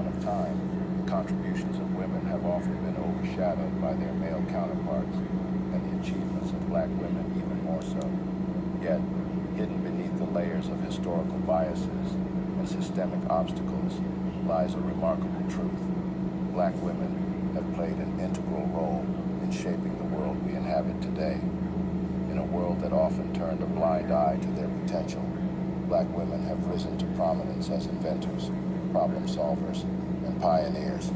dawn of time, the contributions of women have often been overshadowed by their male counterparts, and the achievements of black women even more so. Yet, hidden beneath the layers of historical biases and systemic obstacles lies a remarkable truth. Black women have played an integral role in shaping the world we inhabit today. In a world that often turned a blind eye to their potential, black women have risen to prominence as inventors, problem solvers, and pioneers.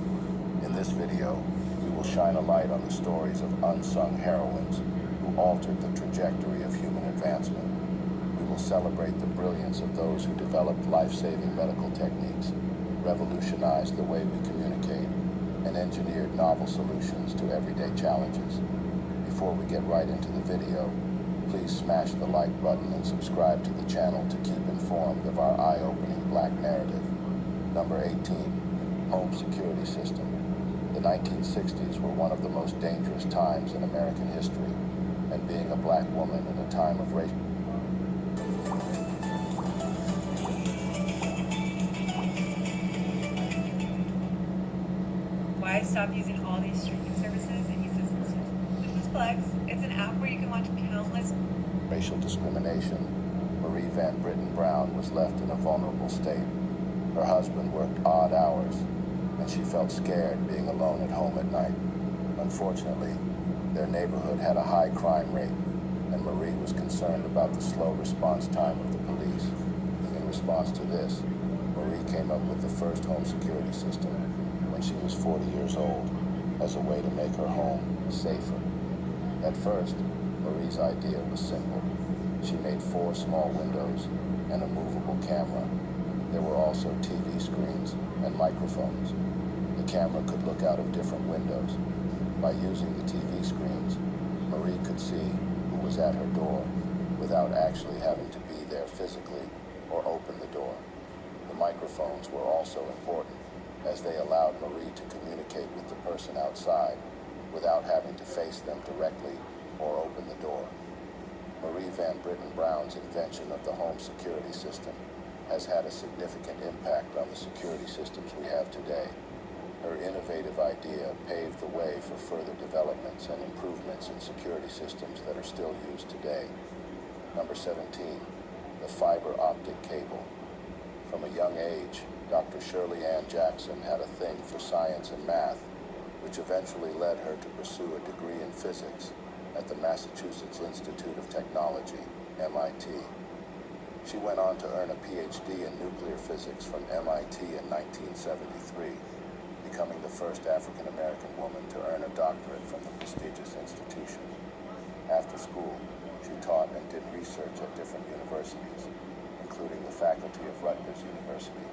In this video, we will shine a light on the stories of unsung heroines who altered the trajectory of human advancement. We will celebrate the brilliance of those who developed life-saving medical techniques, revolutionized the way we communicate, and engineered novel solutions to everyday challenges. Before we get right into the video, please smash the like button and subscribe to the channel to keep informed of our eye-opening black narrative. Number 18, home security system. The 1960s were one of the most dangerous times in American history, and being a black woman in a time of racial Why stop using all these streaming services and use this instead? Flex, it's an app where you can watch countless racial discrimination. Marquis.fambrough was left in a vulnerable state. Her husband worked odd hours, and she felt scared being alone at home at night. Unfortunately, their neighborhood had a high crime rate, and Marie was concerned about the slow response time of the police. In response to this, Marie came up with the first home security system when she was 40 years old as a way to make her home safer. At first, Marie's idea was simple. She made 4 small windows and a movable camera. There were also TV screens and microphones. The camera could look out of different windows. By using the TV screens, Marie could see who was at her door without actually having to be there physically or open the door. The microphones were also important, as they allowed Marie to communicate with the person outside without having to face them directly or open the door. Marquis.fambrough's invention of the home security system has had a significant impact on the security systems we have today. Her innovative idea paved the way for further developments and improvements in security systems that are still used today. Number 17, the fiber optic cable. From a young age, Dr. Shirley Ann Jackson had a thing for science and math, which eventually led her to pursue a degree in physics at the Massachusetts Institute of Technology, MIT. She went on to earn a PhD in nuclear physics from MIT in 1973, becoming the first African-American woman to earn a doctorate from the prestigious institution. After school, she taught and did research at different universities, including the faculty of Rutgers University,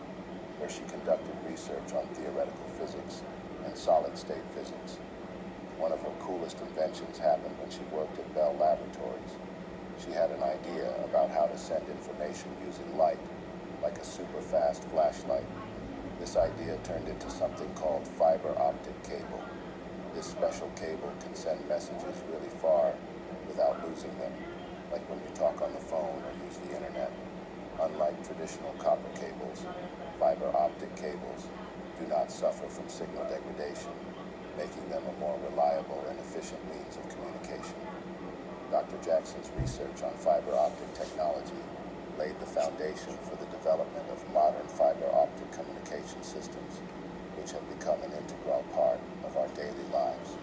where she conducted research on theoretical physics and solid-state physics. One of her coolest inventions happened when she worked at Bell Laboratories. She had an idea about how to send information using light, like a super-fast flashlight. This idea turned into something called fiber optic cable. This special cable can send messages really far without losing them, like when you talk on the phone or use the internet. Unlike traditional copper cables, fiber optic cables do not suffer from signal degradation, making them a more reliable and efficient means of communication. Dr. Jackson's research on fiber optic technology laid the foundation for the development of modern fiber optic communication systems, which have become an integral part of our daily lives.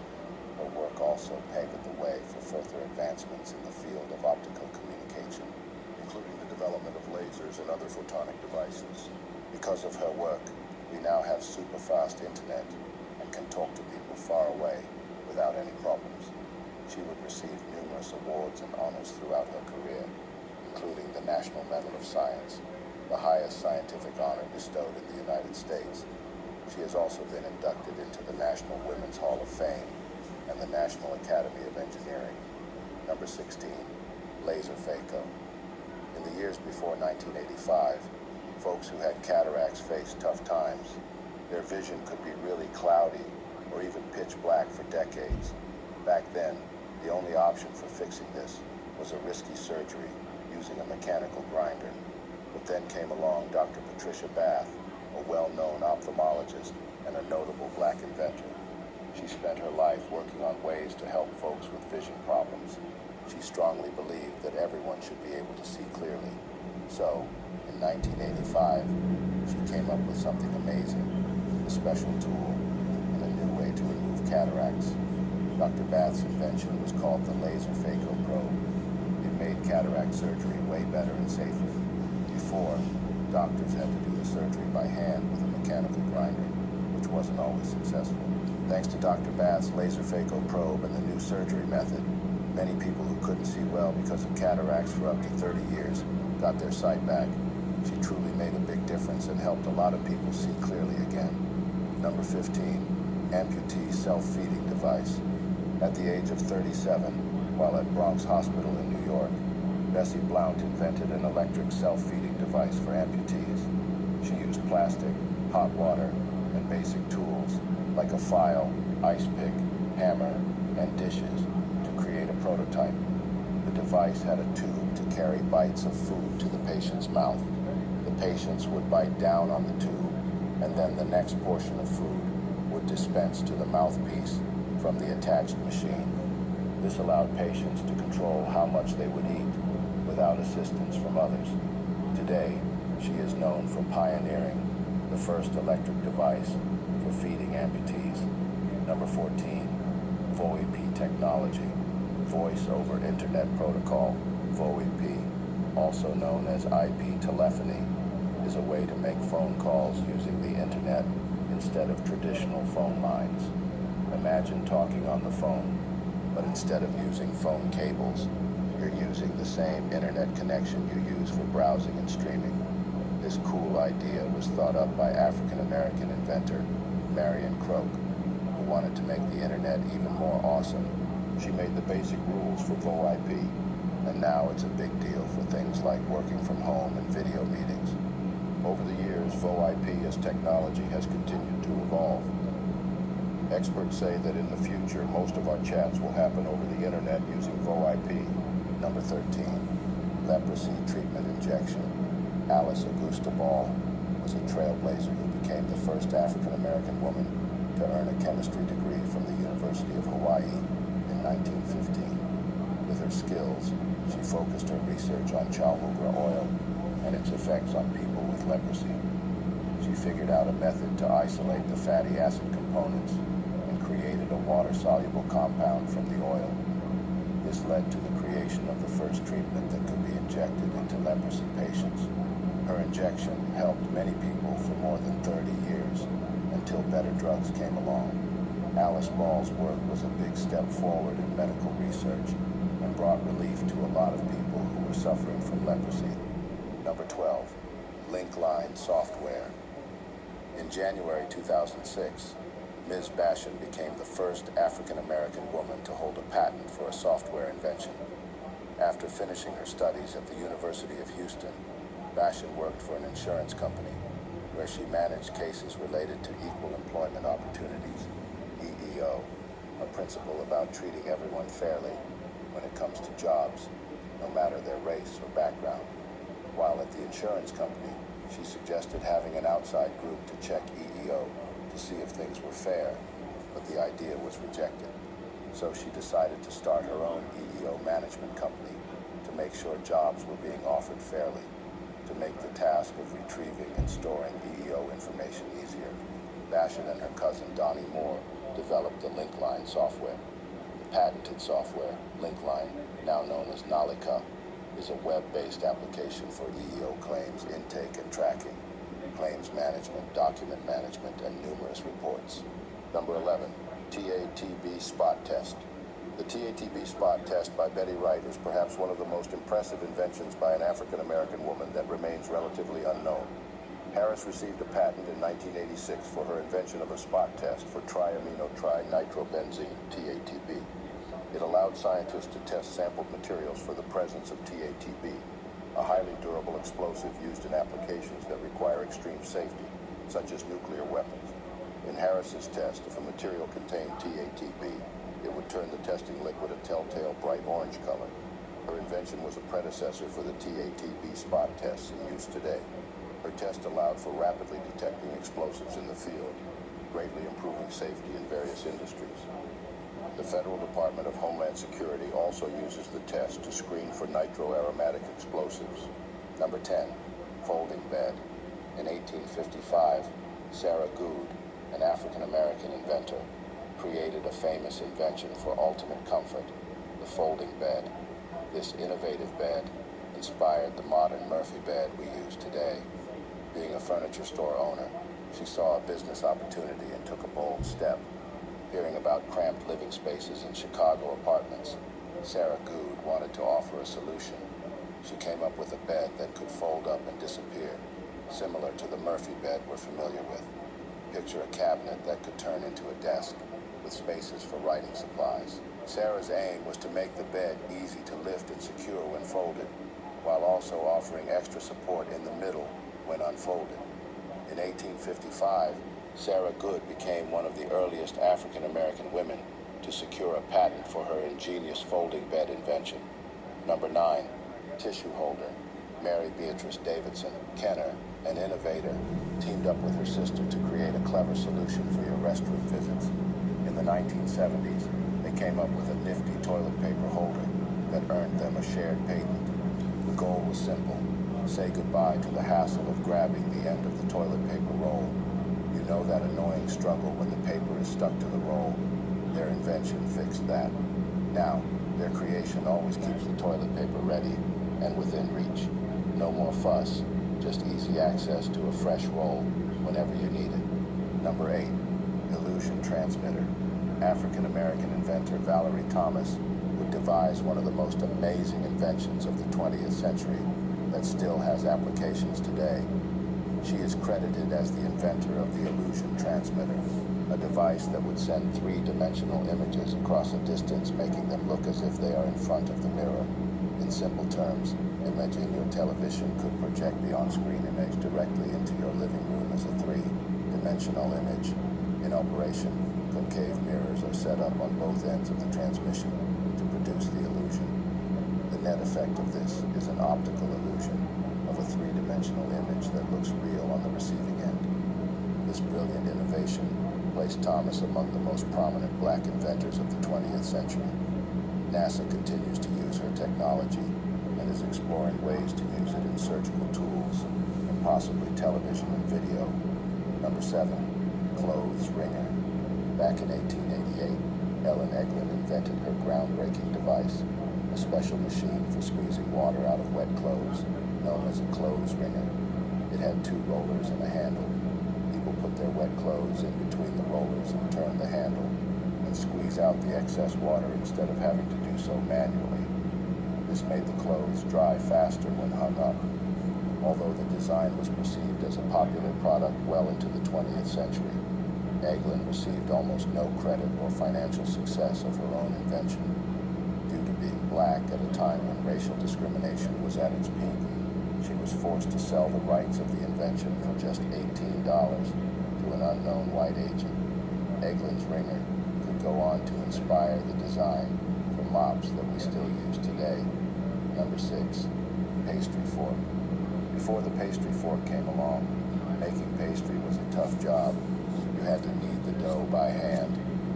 Her work also paved the way for further advancements in the field of optical communication, including the development of lasers and other photonic devices. Because of her work, we now have super-fast internet and can talk to people far away without any problems. She would receive numerous awards and honors throughout her career, including the National Medal of Science, the highest scientific honor bestowed in the United States. She has also been inducted into the National Women's Hall of Fame and the National Academy of Engineering. Number 16, laser phaco. In the years before 1985, folks who had cataracts faced tough times. Their vision could be really cloudy or even pitch black for decades. Back then, the only option for fixing this was a risky surgery using a mechanical grinder. But then came along Dr. Patricia Bath a well-known ophthalmologist and a notable black inventor. She spent her life working on ways to help folks with vision problems. She strongly believed that everyone should be able to see clearly. So, in 1985, she came up with something amazing, a special tool and a new way to remove cataracts. Dr. Bath's invention was called the laser phaco probe. It made cataract surgery way better and safer. Before, doctors had to do the surgery by hand with a mechanical grinder, which wasn't always successful. Thanks to Dr. Bath's laser phaco probe and the new surgery method, many people who couldn't see well because of cataracts for up to 30 years got their sight back. She truly made a big difference and helped a lot of people see clearly again. Number 15, Ampute self-feeding device. At the age of 37, while at Bronx Hospital in New York, Bessie Blount invented an electric self-feeding device for amputees. She used plastic, hot water, and basic tools like a file, ice pick, hammer, and dishes to create a prototype. The device had a tube to carry bites of food to the patient's mouth. The patients would bite down on the tube, and then the next portion of food would dispense to the mouthpiece from the attached machine. This allowed patients to control how much they would eat without assistance from others. Today, she is known for pioneering the first electric device for feeding amputees. Number 14, VoIP technology, Voice over Internet Protocol, VoIP, also known as IP telephony, is a way to make phone calls using the internet instead of traditional phone lines. Imagine talking on the phone, but instead of using phone cables, you're using the same internet connection you use for browsing and streaming. This cool idea was thought up by African-American inventor Marion Croak, who wanted to make the internet even more awesome. She made the basic rules for VoIP, and now it's a big deal for things like working from home and video meetings. Over the years, VoIP as technology has continued to evolve. Experts say that in the future, most of our chats will happen over the internet using VoIP. Number 13, leprosy treatment injection. Alice Augusta Ball was a trailblazer who became the first African-American woman to earn a chemistry degree from the University of Hawaii in 1915. With her skills, she focused her research on chalmugra oil and its effects on people with leprosy. She figured out a method to isolate the fatty acid components and created a water-soluble compound from the oil. This led to the creation of the first treatment that could be injected into leprosy patients. Her injection helped many people for more than 30 years until better drugs came along. Alice Ball's work was a big step forward in medical research and brought relief to a lot of people who were suffering from leprosy. Number 12, Linkline Software. In January 2006, Ms. Bashan became the first African-American woman to hold a patent for a software invention. After finishing her studies at the University of Houston, Bashan worked for an insurance company where she managed cases related to equal employment opportunities, EEO, a principle about treating everyone fairly when it comes to jobs, no matter their race or background. While at the insurance company, she suggested having an outside group to check EEO to see if things were fair, but the idea was rejected. So she decided to start her own EEO management company to make sure jobs were being offered fairly, to make the task of retrieving and storing EEO information easier. Bashan and her cousin Donnie Moore developed the Linkline software. The patented software, Linkline, now known as Nalika, is a web-based application for EEO claims intake and tracking, claims management, document management, and numerous reports. Number 11, TATB spot test. The TATB spot test by Betty Wright is perhaps one of the most impressive inventions by an African-American woman that remains relatively unknown. Harris received a patent in 1986 for her invention of a spot test for triamino-trinitrobenzene, TATB. It allowed scientists to test sampled materials for the presence of TATB, a highly durable explosive used in applications that require extreme safety, such as nuclear weapons. In Harris's test, if a material contained TATB, it would turn the testing liquid a telltale bright orange color. Her invention was a predecessor for the TATB spot tests in use today. Her test allowed for rapidly detecting explosives in the field, greatly improving safety in various industries. The Federal Department of Homeland Security also uses the test to screen for nitroaromatic explosives. Number 10, folding bed. In 1855, Sarah Good, an African-American inventor, created a famous invention for ultimate comfort, the folding bed. This innovative bed inspired the modern Murphy bed we use today. Being a furniture store owner, she saw a business opportunity and took a bold step. Hearing about cramped living spaces in Chicago apartments, Sarah Good wanted to offer a solution. She came up with a bed that could fold up and disappear, similar to the Murphy bed we're familiar with. Picture a cabinet that could turn into a desk, with spaces for writing supplies. Sarah's aim was to make the bed easy to lift and secure when folded, while also offering extra support in the middle when unfolded. In 1855, Sarah Good became one of the earliest African-American women to secure a patent for her ingenious folding bed invention. Number 9, tissue holder. Mary Beatrice Davidson Kenner, an innovator, teamed up with her sister to create a clever solution for your restroom visits. In the 1970s, they came up with a nifty toilet paper holder that earned them a shared patent. The goal was simple: say goodbye to the hassle of grabbing the end of the toilet paper roll. You know that annoying struggle when the paper is stuck to the roll. Their invention fixed that. Now, their creation always keeps the toilet paper ready and within reach. No more fuss, just easy access to a fresh roll whenever you need it. Number 8, illusion transmitter. African-American inventor Valerie Thomas would devise one of the most amazing inventions of the 20th century that still has applications today. She is credited as the inventor of the illusion transmitter, a device that would send three-dimensional images across a distance, making them look as if they are in front of the mirror. In simple terms, imagine your television could project the on-screen image directly into your living room as a three-dimensional image. In operation, concave mirrors are set up on both ends of the transmission to produce the illusion. The net effect of this is an optical illusion of a three-dimensional image that looks real on the receiving end. This brilliant innovation placed Thomas among the most prominent black inventors of the 20th century. NASA continues to use her technology and is exploring ways to use it in surgical tools and possibly television and video. Number 7, clothes wringer. Back in 1888, Ellen Eglin invented her groundbreaking device, a special machine for squeezing water out of wet clothes, known as a clothes wringer. It had 2 rollers and a handle. People put their wet clothes in between the rollers and turn the handle and squeeze out the excess water instead of having to do so manually. This made the clothes dry faster when hung up. Although the design was perceived as a popular product well into the 20th century, Eglin received almost no credit or financial success of her own invention. Due to being black at a time when racial discrimination was at its peak, she was forced to sell the rights of the invention for just $18 to an unknown white agent. Eglin's wringer could go on to inspire the design for mops that we still use today. Number 6, pastry fork. Before the pastry fork came along, making pastry was a tough job. You had to knead the dough by hand,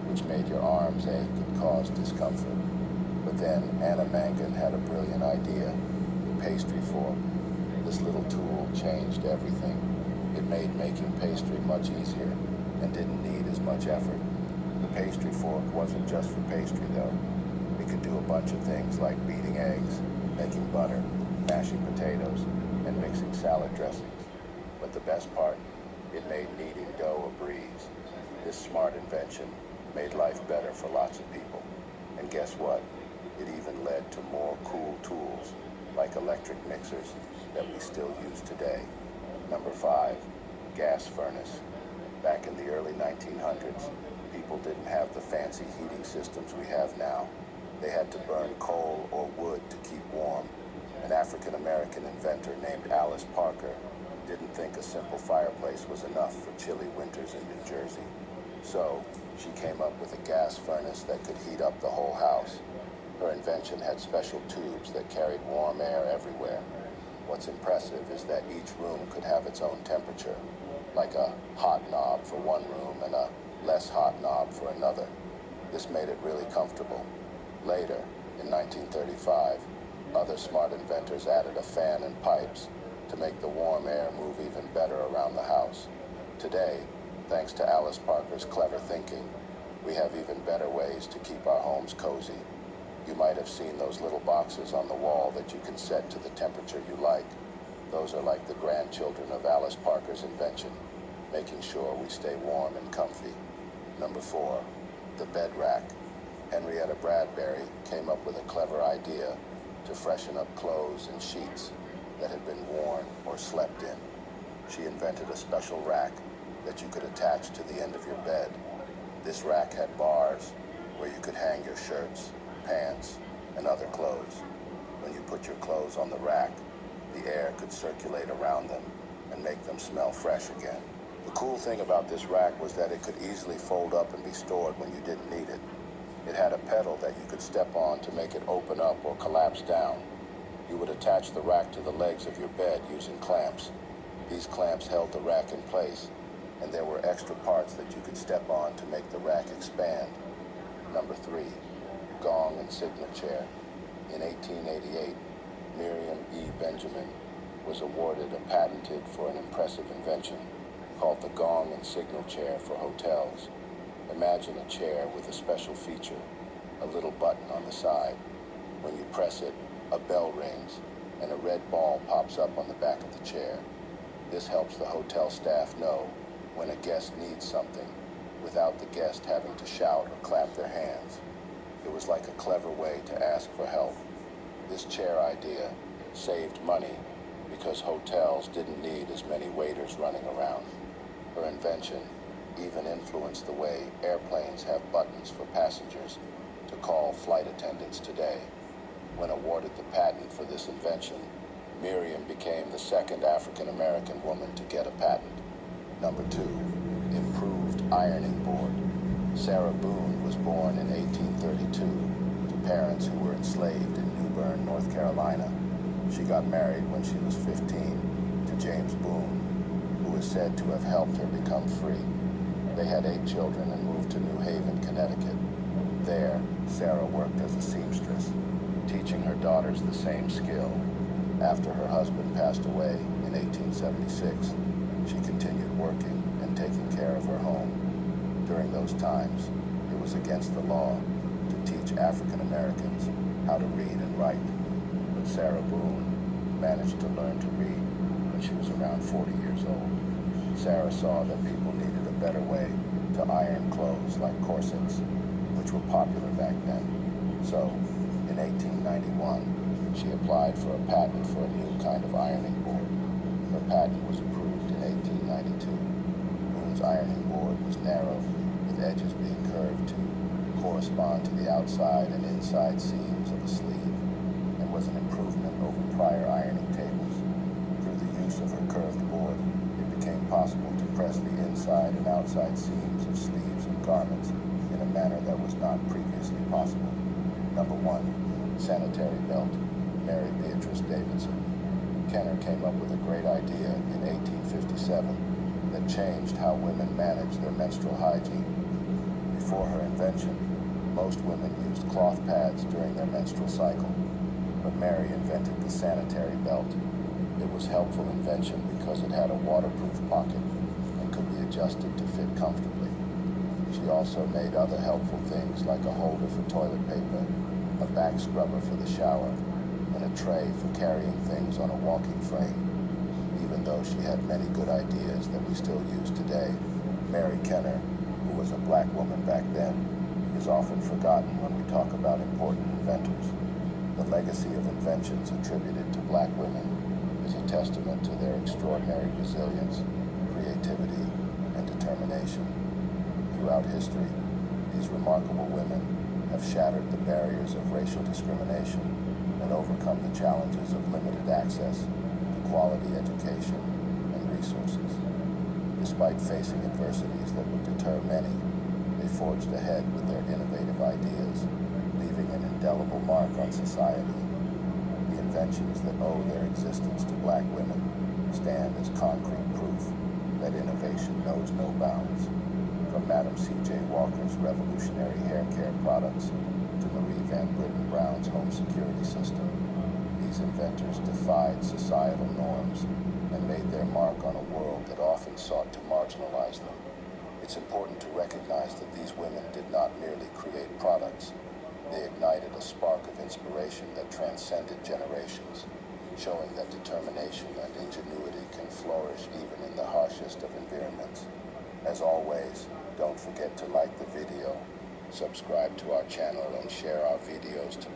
which made your arms ache and caused discomfort. But then Anna Mangan had a brilliant idea, the pastry fork. This little tool changed everything. It made making pastry much easier and didn't need as much effort. The pastry fork wasn't just for pastry though. It could do a bunch of things like beating eggs, making butter, mashing potatoes, and mixing salad dressings. But the best part, it made kneading dough a breeze. This smart invention made life better for lots of people. And guess what? It even led to more cool tools, like electric mixers that we still use today. Number 5, gas furnace. Back in the early 1900s, people didn't have the fancy heating systems we have now. They had to burn coal or wood to keep warm. An African-American inventor named Alice Parker didn't think a simple fireplace was enough for chilly winters in New Jersey. So, she came up with a gas furnace that could heat up the whole house. Her invention had special tubes that carried warm air everywhere. What's impressive is that each room could have its own temperature, like a hot knob for one room and a less hot knob for another. This made it really comfortable. Later, in 1935, other smart inventors added a fan and pipes to make the warm air move even better around the house. Today, thanks to Alice Parker's clever thinking, we have even better ways to keep our homes cozy. You might have seen those little boxes on the wall that you can set to the temperature you like. Those are like the grandchildren of Alice Parker's invention, making sure we stay warm and comfy. Number 4, the bed rack. Henrietta Bradbury came up with a clever idea to freshen up clothes and sheets that had been worn or slept in. She invented a special rack that you could attach to the end of your bed. This rack had bars where you could hang your shirts, pants, and other clothes. When you put your clothes on the rack, the air could circulate around them and make them smell fresh again. The cool thing about this rack was that it could easily fold up and be stored when you didn't need it. It had a pedal that you could step on to make it open up or collapse down. You would attach the rack to the legs of your bed using clamps. These clamps held the rack in place, and there were extra parts that you could step on to make the rack expand. Number 3, Gong and signal chair. In 1888, Miriam E. Benjamin was awarded a patented for an impressive invention called the Gong and signal chair for hotels. Imagine a chair with a special feature, a little button on the side. When you press it, a bell rings, and a red ball pops up on the back of the chair. This helps the hotel staff know when a guest needs something, without the guest having to shout or clap their hands. It was like a clever way to ask for help. This chair idea saved money because hotels didn't need as many waiters running around. Her invention even influenced the way airplanes have buttons for passengers to call flight attendants today. When awarded the patent for this invention, Miriam became the second African-American woman to get a patent. Number 2, improved ironing board. Sarah Boone was born in 1832 to parents who were enslaved in New Bern, North Carolina. She got married when she was 15 to James Boone, who is said to have helped her become free. They had 8 children and moved to New Haven, Connecticut. There, Sarah worked as a seamstress, teaching her daughters the same skill. After her husband passed away in 1876, she continued working and taking care of her home. During those times, it was against the law to teach African Americans how to read and write. But Sarah Boone managed to learn to read when she was around 40 years old. Sarah saw that people needed a better way to iron clothes like corsets, which were popular back then. So, in 1891, she applied for a patent for a new kind of ironing board. Her patent was approved in 1892. Boone's ironing board was narrow, with edges being curved to correspond to the outside and inside seams of a sleeve, and was an improvement over prior ironing tables. Through the use of her curved board, it became possible to press the inside and outside seams of sleeves and garments in a manner that was not previously possible. Number 1, Sanitary Belt. Mary Beatrice Davidson. Kenner came up with a great idea in 1857 that changed how women managed their menstrual hygiene. Before her invention, most women used cloth pads during their menstrual cycle, but Mary invented the Sanitary Belt. It was a helpful invention because it had a waterproof pocket and could be adjusted to fit comfortably. She also made other helpful things like a holder for toilet paper, a back scrubber for the shower, and a tray for carrying things on a walking frame. Even though she had many good ideas that we still use today, Mary Kenner, who was a black woman back then, is often forgotten when we talk about important inventors. The legacy of inventions attributed to black women is a testament to their extraordinary resilience, creativity, and determination. Throughout history, these remarkable women have shattered the barriers of racial discrimination and overcome the challenges of limited access to quality education and resources. Despite facing adversities that would deter many, they forged ahead with their innovative ideas, leaving an indelible mark on society. The inventions that owe their existence to black women stand as concrete proof that innovation knows no bounds. From Madam C.J. Walker's revolutionary hair care products to Marie Van Britten Brown's home security system, these inventors defied societal norms and made their mark on a world that often sought to marginalize them. It's important to recognize that these women did not merely create products. They ignited a spark of inspiration that transcended generations, showing that determination and ingenuity can flourish even in the harshest of environments. As always, don't forget to like the video, subscribe to our channel, and share our videos to